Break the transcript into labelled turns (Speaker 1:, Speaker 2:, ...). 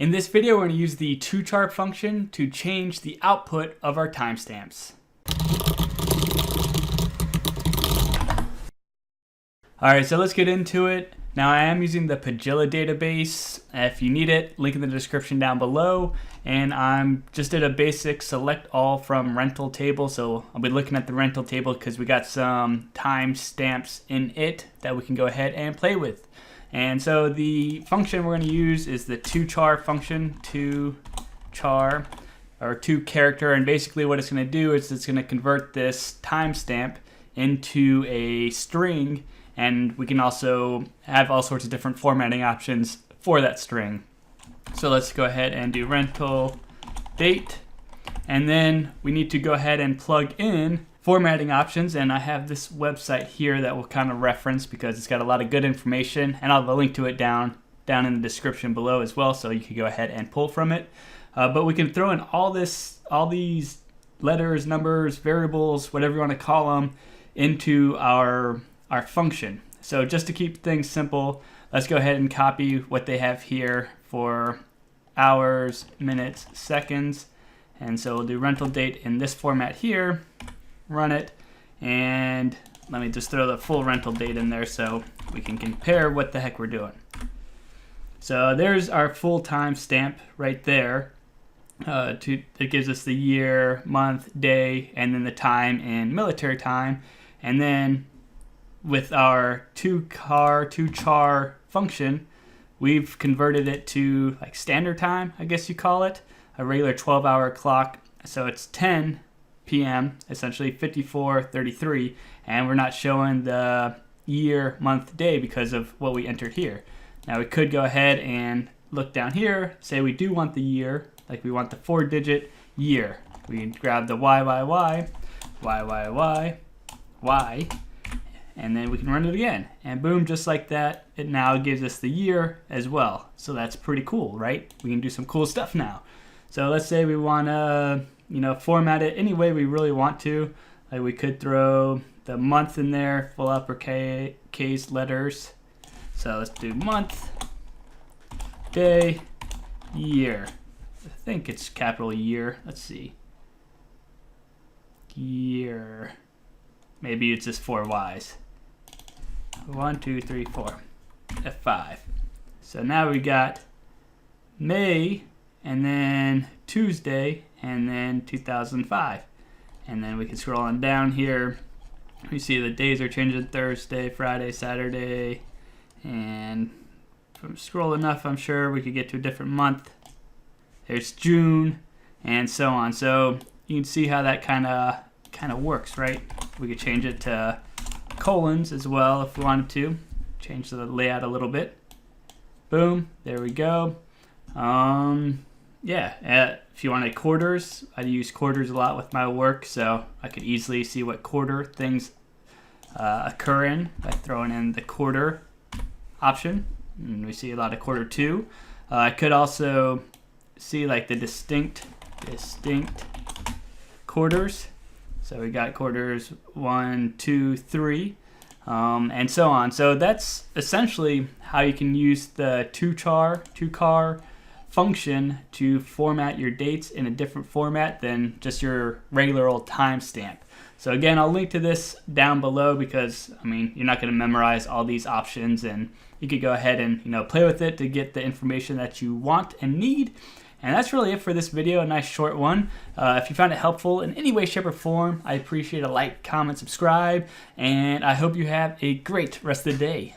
Speaker 1: In this video, we're going to use the toChar function to change the output of our timestamps. Alright, so let's get into it. Now I am using the Pagilla database. If you need it, link in the description down below. And I'm just did a basic select all from rental table. So I'll be looking at the rental table because we got some timestamps in it that we can go ahead and play with. And so the function we're going to use is the toChar function, toChar, or toCharacter. And basically what it's going to do is it's going to convert this timestamp into a string, and we can also have all sorts of different formatting options for that string. So let's go ahead and do rental date, and then we need to go ahead and plug in formatting options, and I have this website here that we'll kind of reference because it's got a lot of good information, and I'll have a link to it down in the description below as well, so you can go ahead and pull from it. But we can throw in all these letters, numbers, variables, whatever you want to call them, into our function. So just to keep things simple, let's go ahead and copy what they have here for hours, minutes, seconds. And so we'll do rental date in this format here, run it, and let me just throw the full rental date in there so we can compare what the heck we're doing. So there's our full time stamp right there. It gives us the year, month, day, and then the time in military time. And then with our toChar function, we've converted it to like standard time, I guess you call it, a regular 12-hour clock. So it's 10 p.m., essentially 54:33, and we're not showing the year, month, day because of what we entered here. Now we could go ahead and look down here, say we do want the year, like we want the 4-digit year. We can grab the YYY, Y, and then we can run it again, and boom, just like that, it now gives us the year as well. So that's pretty cool, right? We can do some cool stuff now. So let's say we want to format it any way we really want to. Like we could throw the month in there, full uppercase letters. So let's do month, day, year. I think it's capital year. Let's see. Year. Maybe it's just 4 Y's. 1, 2, 3, 4. F5. So now we got May, and then Tuesday, and then 2005. And then we can scroll on down here. We see the days are changing: Thursday, Friday, Saturday, and if we scroll enough, I'm sure we could get to a different month. There's June, and so on. So you can see how that kind of works, right? We could change it to colons as well if we wanted to. Change the layout a little bit. Boom, there we go. If you wanted quarters, I use quarters a lot with my work, so I could easily see what quarter things occur in by throwing in the quarter option. And we see a lot of quarter 2. I could also see like the distinct quarters. So we got quarters 1, 2, 3, and so on. So that's essentially how you can use the toChar function to format your dates in a different format than just your regular old timestamp. So again, I'll link to this down below because you're not going to memorize all these options, and you could go ahead and play with it to get the information that you want and need. And that's really it for this video, a nice short one. If you found it helpful in any way, shape, or form, I appreciate a like, comment, subscribe, and I hope you have a great rest of the day.